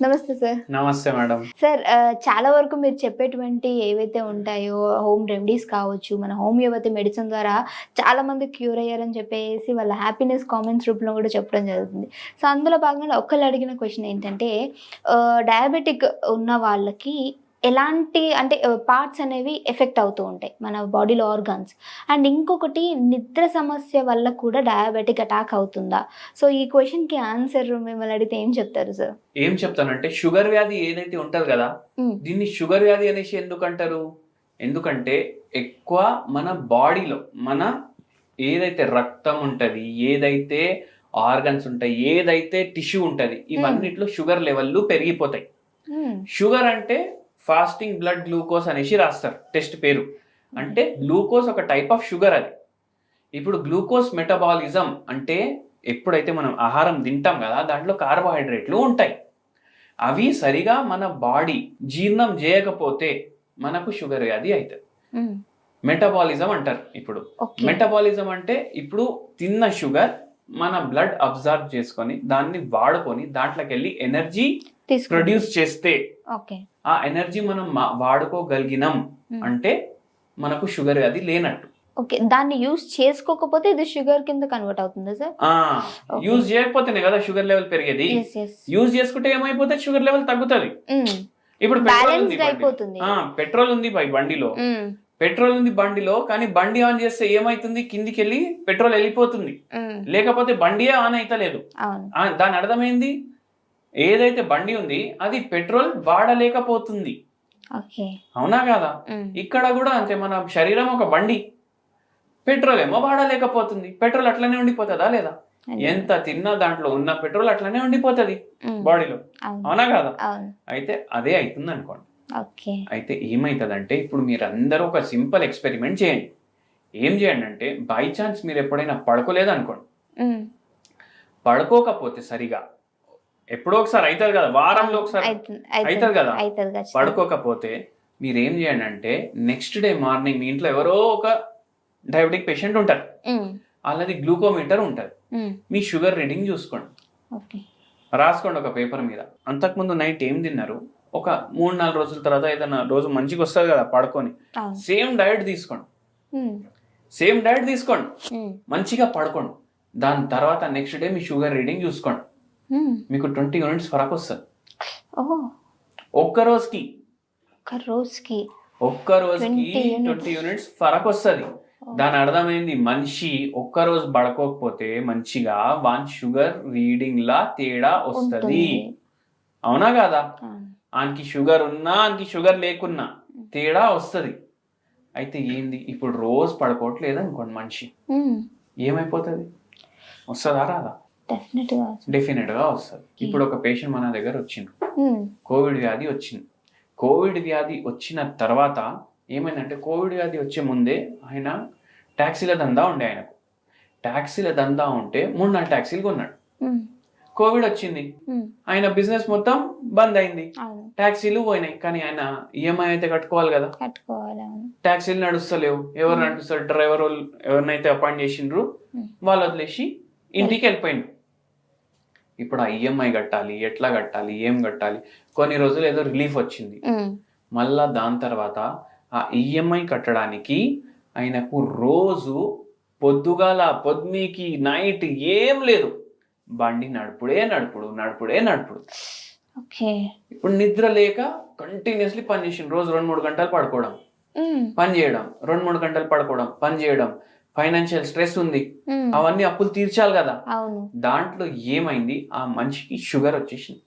నమస్తే సార్. నమస్తే madam. Sir చాలా వరకు మీరు చెప్పేటువంటి ఏవైతే ఉంటాయో హోమ్ రెమెడీస్ కావచ్చు, మన హోమియోపతి మెడిసిన్ ద్వారా చాలామంది క్యూర్ అయ్యారని చెప్పేసి వాళ్ళ హ్యాపీనెస్ కామెంట్స్ రూపంలో కూడా చెప్పడం జరుగుతుంది. సో, అందులో భాగంగా ఒకళ్ళు అడిగిన క్వెషన్ ఏంటంటే డయాబెటిక్ ఉన్న వాళ్ళకి ఎలాంటి అంటే పార్ట్స్ అనేవి ఎఫెక్ట్ అవుతూ ఉంటాయి మన బాడీలో ఆర్గాన్స్. అండ్ ఇంకొకటి నిద్ర సమస్య వల్ల కూడా డయాబెటిక్ అటాక్ అవుతుందా? సో, ఈ క్వెషన్‌కి ఆన్సర్ మిమ్మల్ని అడిగితే ఏం చెప్తారు సార్? ఏం చెప్తానంటే షుగర్ వ్యాధి ఏదైతే ఉంటది కదా, దీన్ని షుగర్ వ్యాధి అనేసి ఎందుకంటారు? ఎందుకంటే ఎక్కువ మన బాడీలో మన ఏదైతే రక్తం ఉంటది, ఏదైతే ఆర్గన్స్ ఉంటాయి, ఏదైతే టిష్యూ ఉంటది, ఇవన్నిట్లో షుగర్ లెవెల్లు పెరిగిపోతాయి. షుగర్ అంటే ఫాస్టింగ్ బ్లడ్ గ్లూకోజ్ అనేసి రాస్తారు టెస్ట్ పేరు. అంటే గ్లూకోజ్ ఒక టైప్ ఆఫ్ షుగర్ అది. ఇప్పుడు గ్లూకోజ్ మెటబాలిజం అంటే ఎప్పుడైతే మనం ఆహారం తింటాం కదా, దాంట్లో కార్బోహైడ్రేట్లు ఉంటాయి. అవి సరిగా మన బాడీ జీర్ణం చేయకపోతే మనకు షుగర్ వ్యాధి అవుతుంది. మెటబాలిజం అంటారు. ఇప్పుడు మెటబాలిజం అంటే ఇప్పుడు తిన్న షుగర్ మన బ్లడ్ అబ్జర్వ్ చేసుకొని దాన్ని వాడుకొని దాంట్లోకి వెళ్ళి ఎనర్జీ ప్రొడ్యూస్ చేస్తే ఆ ఎనర్జీ మనం వాడుకోగలిగినాం అంటే మనకు షుగర్ వ్యాధి లేనట్టు. ఓకే, దాన్ని యూజ్ చేసుకోకపోతే ఇది షుగర్ కింద కన్వర్ట్ అవుతుందా సార్? యూజ్ చేయకపోతేనే కదా షుగర్ లెవెల్ పెరిగేది. యూజ్ చేసుకుంటే ఏమైపోతే షుగర్ లెవెల్ తగ్గుతుంది. ఇప్పుడు పెట్రోల్ ఉంది బండిలో, పెట్రోల్ ఉంది బండిలో, కానీ బండి ఆన్ చేస్తే ఏమైతుంది, కిందికి వెళ్ళి పెట్రోల్ వెళ్ళిపోతుంది. లేకపోతే బండియే ఆన్ అయితలేదు. దాని అర్థమైంది ఏదైతే బండి ఉంది అది పెట్రోల్ వాడలేకపోతుంది. అవునా కదా? ఇక్కడ కూడా అంతే, మన శరీరం ఒక బండి, పెట్రోల్ ఏమో వాడలేకపోతుంది. పెట్రోల్ అట్లనే ఉండిపోతుందా లేదా? ఎంత తిన్నా దాంట్లో ఉన్న పెట్రోల్ అట్లనే ఉండిపోతుంది బాడీలో. అవునా కదా? అయితే అదే అవుతుంది అనుకోండి. అయితే ఏమైతుందంటే ఇప్పుడు మీరందరూ ఒక సింపుల్ ఎక్స్పెరిమెంట్ చేయండి. ఏం చేయండి అంటే, బై ఛాన్స్ మీరు ఎప్పుడైనా పడుకోలేదు అనుకోండి, పడుకోకపోతే సరిగా ఎప్పుడో ఒకసారి అవుతుంది కదా, వారంలో ఒకసారి అవుతుంది కదా, పడుకోకపోతే మీరు ఏం చేయండి అంటే నెక్స్ట్ డే మార్నింగ్ మీ ఇంట్లో ఎవరో ఒక డయాబెటిక్ పేషెంట్ ఉంటారు, అలాది గ్లూకోమీటర్ ఉంటుంది, మీ షుగర్ రీడింగ్ చూసుకోండి, రాసుకోండి ఒక పేపర్ మీద. అంతకుముందు నైట్ ఏం తిన్నారు, ఒక 3-4 రోజుల తర్వాత ఏదైనా రోజు మంచిగా వస్తుంది కదా పడుకొని, సేమ్ డైట్ తీసుకోండి, సేమ్ డైట్ తీసుకోండి, మంచిగా పడుకోండి. దాని తర్వాత నెక్స్ట్ డే మీ షుగర్ రీడింగ్ చూసుకోండి, మీకు 20 యూనిట్స్ ఫరక్ వస్తుంది ఒక్క రోజుకి 20 యూనిట్స్ ఫరక్ వస్తుంది. దాని అర్థమైంది, మనిషి ఒక్కరోజు పడుకోకపోతే మంచిగా వాన్ షుగర్ రీడింగ్ లా తేడా వస్తుంది. అవునా కదా? ఆయనకి షుగర్ ఉన్నా ఆయనకి షుగర్ లేకున్నా తేడా వస్తుంది. అయితే ఏంది, ఇప్పుడు రోజు పడుకోవట్లేదు అనుకోండి మనిషి, ఏమైపోతుంది? వస్తుందా రాదా? డెఫినెట్ గా వస్తుంది. ఇప్పుడు ఒక పేషెంట్ మన దగ్గర వచ్చింది, కోవిడ్ వ్యాధి వచ్చింది. కోవిడ్ వ్యాధి వచ్చిన తర్వాత ఏమైందంటే, కోవిడ్ వ్యాధి వచ్చే ముందే ఆయన ట్యాక్సీల దందా ఉండే, ఆయనకు ట్యాక్సీల దందా ఉంటే 3-4 ట్యాక్సీలు కొన్నాడు. కోవిడ్ వచ్చింది, ఆయన బిజినెస్ మొత్తం బంద్ అయింది, ట్యాక్సీలు పోయినాయి. కానీ ఆయన ఈఎంఐ అయితే కట్టుకోవాలి కదా, ట్యాక్సీలు నడుస్తలేవు, ఎవరు నడుస్తారు, డ్రైవర్ ఎవరినైతే అపాయింట్ చేసిండ్రు వాళ్ళు వదిలేసి ఇంటికి వెళ్ళిపోయింది. ఇప్పుడు ఆ ఈఎంఐ కట్టాలి, ఎట్లా కట్టాలి, ఏం కట్టాలి. కొన్ని రోజులు ఏదో రిలీఫ్ వచ్చింది, మళ్ళా దాని తర్వాత ఆ ఈఎంఐ కట్టడానికి ఆయనకు రోజు పొద్దునికి నైట్ ఏం లేదు, బండి నడుపుడే. ఇప్పుడు నిద్ర లేక కంటిన్యూస్లీ పని చేసిండు. రోజు 2-3 గంటలు పడుకోవడం, పని చేయడం, 2-3 గంటలు పడుకోవడం, పని చేయడం. ఫైనాన్షియల్ స్ట్రెస్ ఉంది, అవన్నీ అప్పులు తీర్చాలి కదా. దాంట్లో ఏమైంది, ఆ మనిషికి షుగర్ వచ్చేసింది.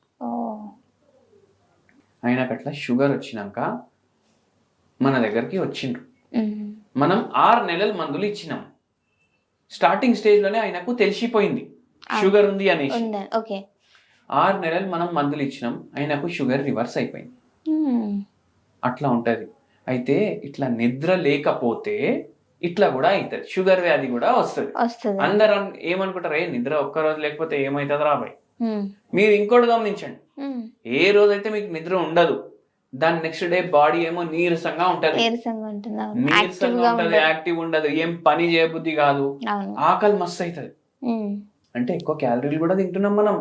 ఆయనకు అట్లా షుగర్ వచ్చినాక మన దగ్గరికి వచ్చిండ్రు. మనం 6 నెలల మందులు ఇచ్చినాం. స్టార్టింగ్ స్టేజ్ లోనే ఆయనకు తెలిసిపోయింది షుగర్ ఉంది అనేసి. 6 నెలలు మనం మందులు ఇచ్చినాం, ఆయనకు షుగర్ రివర్స్ అయిపోయింది. అట్లా ఉంటది. అయితే ఇట్లా నిద్ర లేకపోతే ఇట్లా కూడా అవుతుంది, షుగర్ వ్యాధి కూడా వస్తుంది. అందరూ ఏమనుకుంటారు, నిద్ర ఒక్క రోజు లేకపోతే ఏమైతుంది రాబాయ్. మీరు ఇంకోటి గమనించండి, ఏ రోజైతే మీకు నిద్ర ఉండదు దాని నెక్స్ట్ డే బాడీ ఏమో నీరసంగా ఉంటది, యాక్టివ్ ఉండదు, ఏం పని చేయబుద్ధి కాదు, ఆకలి మస్తు అవుతుంది. అంటే ఎక్కువ క్యాలరీలు కూడా తింటున్నాం మనం,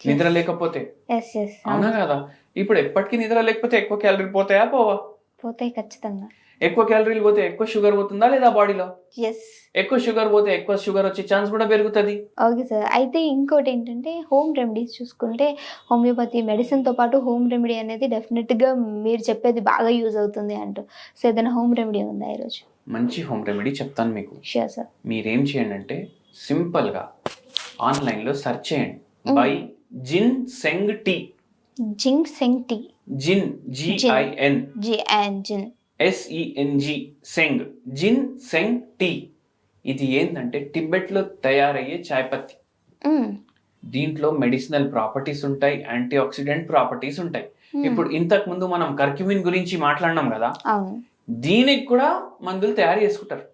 నిద్ర లేకపోతే. ఎస్ ఎస్ అవునా కదా? ఇప్పుడు ఎప్పటికీ నిద్ర లేకపోతే ఎక్కువ క్యాలరీలు పోతాయా పోవా? పోతాయి ఖచ్చితంగా. ఎక్కువ క్యాలరీలు పోతే ఎక్కువ షుగర్ పోతుందా లేదా బాడీలో? ఎస్. ఎక్కువ షుగర్ పోతే ఎక్కువ షుగర్ వచ్చే ఛాన్స్ కూడా పెరుగుతుంది. Okay sir. అయితే ఇంకోటి ఏంటంటే హోమ్ రెమెడీస్ చూసుకుంటే హోమియోపతి మెడిసిన్తో పాటు హోమ్ రెమెడీ అనేది డెఫినెట్గా మీరు చెప్పేది బాగా యూజ్ అవుతుంది అంటూ. సో ఏదైనా హోమ్ రెమెడీ ఉందా ఈరోజు? మంచి హోమ్ రెమెడీ చెప్తాను మీకు. Sure sir. మీరేం చేయండి అంటే సింపుల్గా ఆన్లైన్లో సెర్చ్ చేయండి బై జిన్ సెంగ్ టీ. జింగ్ సెంగ్ టీ. జిన్ GIN జిన్ SENG సెంగ్ జిన్ సెంగ్ టీ. ఇది ఏంటంటే టిబెట్లో తయారయ్యే చాయ్ పత్తి. దీంట్లో మెడిసినల్ ప్రాపర్టీస్ ఉంటాయి, యాంటీ ఆక్సిడెంట్ ప్రాపర్టీస్ ఉంటాయి. ఇప్పుడు ఇంతకు ముందు మనం కర్క్యూమిన్ గురించి మాట్లాడినాం కదా, దీనికి కూడా మందులు తయారు చేసుకుంటారు.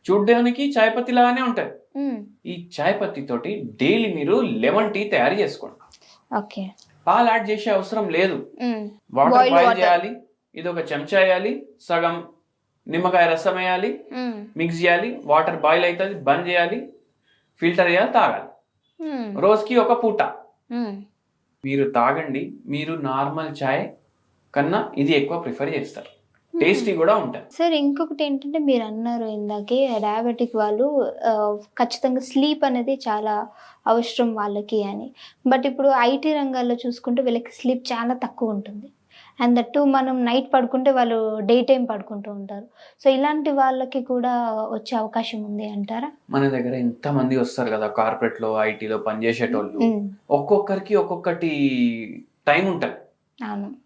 చూడ్డానికి చాయ్ పత్తి లాగానే ఉంటది. ఈ చాయ్ పత్తి తోటి డైలీ మీరు లెమన్ టీ తయారు చేసుకోండి. పాలు యాడ్ చేసే అవసరం లేదు. వాటర్ బాయిల్ చేయాలి, ఇది ఒక చెంచా వేయాలి, సగం నిమ్మకాయ రసం వేయాలి, మిక్స్ చేయాలి, వాటర్ బాయిల్ అవుతుంది, బంద్ చేయాలి, ఫిల్టర్ చేయాలి, తాగాలి. రోజుకి ఒక పూట మీరు తాగండి. మీరు నార్మల్ చాయ్ కన్నా ఇది ఎక్కువ ప్రిఫర్ చేస్తారు. టేస్టీ కూడా ఉంటుంది. సార్ ఇంకొకటి ఏంటంటే మీరు అన్నారు ఇందాకే డయాబెటిక్ వాళ్ళు ఖచ్చితంగా స్లీప్ అనేది చాలా అవసరం వాళ్ళకి అని. బట్ ఇప్పుడు ఐటీ రంగాల్లో చూసుకుంటే వీళ్ళకి స్లీప్ చాలా తక్కువ ఉంటుంది. అండ్ దట్టు మనం నైట్ పడుకుంటే వాళ్ళు డే టైం పడుకుంటూ ఉంటారు. సో ఇలాంటి వాళ్ళకి కూడా వచ్చే అవకాశం ఉంది అంటారా? మన దగ్గర ఎంతమంది వస్తారు కదా కార్పొరేట్లో ఐటీలో పనిచేసేటోళ్ళు, ఒక్కొక్కరికి ఒక్కొక్కటి టైం ఉంటుంది.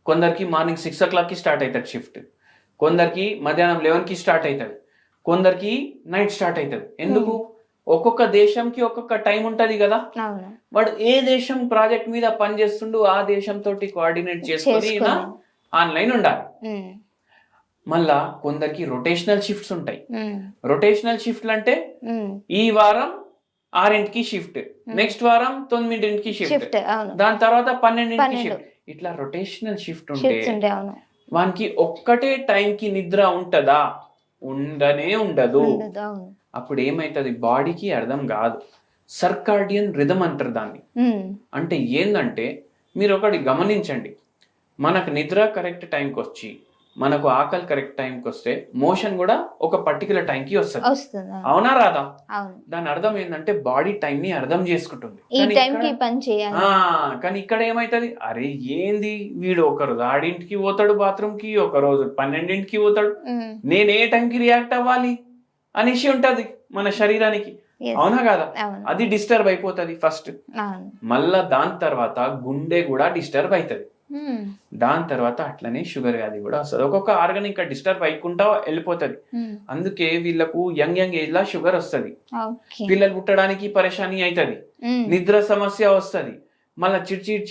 కొందరికి మార్నింగ్ 6 o'clockకి స్టార్ట్ అవుతుంది షిఫ్ట్, కొందరికి మధ్యాహ్నం 11కి స్టార్ట్ అవుతుంది, కొందరికి నైట్ స్టార్ట్ అవుతుంది. ఎందుకు? ఒక్కొక్క దేశంకి ఒక్కొక్క టైం ఉంటది కదా. వాడు ఏ దేశం ప్రాజెక్ట్ మీద పని చేస్తుండో ఆ దేశం తోటి కోఆర్డినేట్ చేసుకొని ఆన్లైన్ ఉండాలి. మళ్ళా కొందరికి రొటేషనల్ షిఫ్ట్స్ ఉంటాయి. రొటేషనల్ షిఫ్ట్లు అంటే ఈ వారం 6కి షిఫ్ట్, నెక్స్ట్ వారం 9కి షిఫ్ట్, దాని తర్వాత 12కి షిఫ్ట్. ఇట్లా రొటేషనల్ షిఫ్ట్ ఉంటే వానికి ఒక్కటే టైంకి నిద్ర ఉంటదా? ఉండనే ఉండదు. అప్పుడు ఏమైతుంది, బాడీకి అర్థం కాదు. సర్కాడియన్ రిథమ్ అంటారు దాన్ని. అంటే ఏందంటే మీరు ఒకటి గమనించండి, మనకు నిద్ర కరెక్ట్ టైంకి వచ్చి మనకు ఆకలి కరెక్ట్ టైంకి వస్తే మోషన్ కూడా ఒక పర్టికులర్ టైంకి వస్తుంది. అవునా రాదా? దాని అర్థం ఏంటంటే బాడీ టైం ని అర్థం చేసుకుంటుంది. కానీ ఇక్కడ ఏమైతుంది, అరే ఏంది వీడు ఒకరోజు 6కి పోతాడు బాత్రూమ్ కి, ఒక రోజు 12కి పోతాడు, నేను ఏ టైంకి రియాక్ట్ అవ్వాలి అనేసి ఉంటది మన శరీరానికి. అవునా కదా? అది డిస్టర్బ్ అయిపోతుంది ఫస్ట్. మళ్ళా దాని తర్వాత గుండె కూడా డిస్టర్బ్ అవుతుంది. దాని తర్వాత అట్లనే షుగర్ వ్యాధి కూడా వస్తుంది. ఒక్కొక్క ఆర్గన్ ఇంకా డిస్టర్బ్ అయ్యకుండా వెళ్ళిపోతుంది. అందుకే వీళ్ళకు యంగ్ ఏజ్ లా షుగర్ వస్తుంది, పిల్లలు పుట్టడానికి పరేషాని అవుతుంది, నిద్ర సమస్య వస్తుంది, మళ్ళీ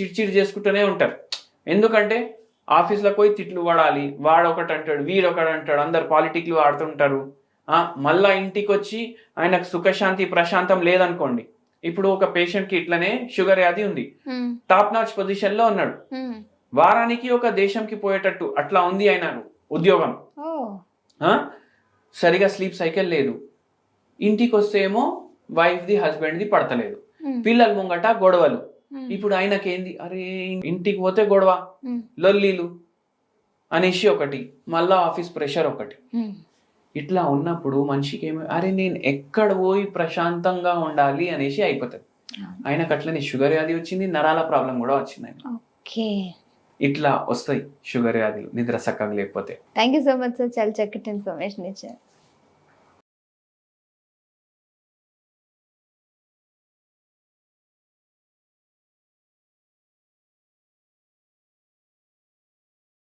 చిడ్చిడ్ చేసుకుంటూనే ఉంటారు. ఎందుకంటే ఆఫీస్ లో పోయి తిట్లు పడాలి, వాడొకటి అంటాడు వీడొకటి అంటాడు, అందరు పాలిటిక్లు ఆడుతుంటారు. మళ్ళా ఇంటికి వచ్చి ఆయనకు సుఖశాంతి ప్రశాంతం లేదనుకోండి. ఇప్పుడు ఒక పేషెంట్ కి ఇట్లనే షుగర్ వ్యాధి ఉంది, టాప్ నాచ్ పొజిషన్ లో ఉన్నాడు, వారానికి ఒక దేశంకి పోయేటట్టు అట్లా ఉంది ఆయన ఉద్యోగం, సరిగా స్లీప్ సైకిల్ లేదు, ఇంటికి వస్తే ఏమో వైఫ్ ది హస్బెండ్ ది పడతలేదు, పిల్లల ముంగట గొడవలు. ఇప్పుడు ఆయనకేంది, అరే ఇంటికి పోతే గొడవ లొల్లీలు అనేసి ఒకటి, మళ్ళా ఆఫీస్ ప్రెషర్ ఒకటి. ఇట్లా ఉన్నప్పుడు మనిషికి ఏమో అరే నేను ఎక్కడ పోయి ప్రశాంతంగా ఉండాలి అనేసి అయిపోతుంది. ఆయనకు అట్లనే షుగర్ వ్యాధి వచ్చింది, నరాల ప్రాబ్లం కూడా వచ్చింది ఆయన. ఇట్లా వస్తాయి షుగర్ వ్యాధులు నిద్ర చక్కగా లేకపోతే. Thank you so much sir, చాలా చక్కటి ఇన్ఫర్మేషన్ ఇచ్చారు.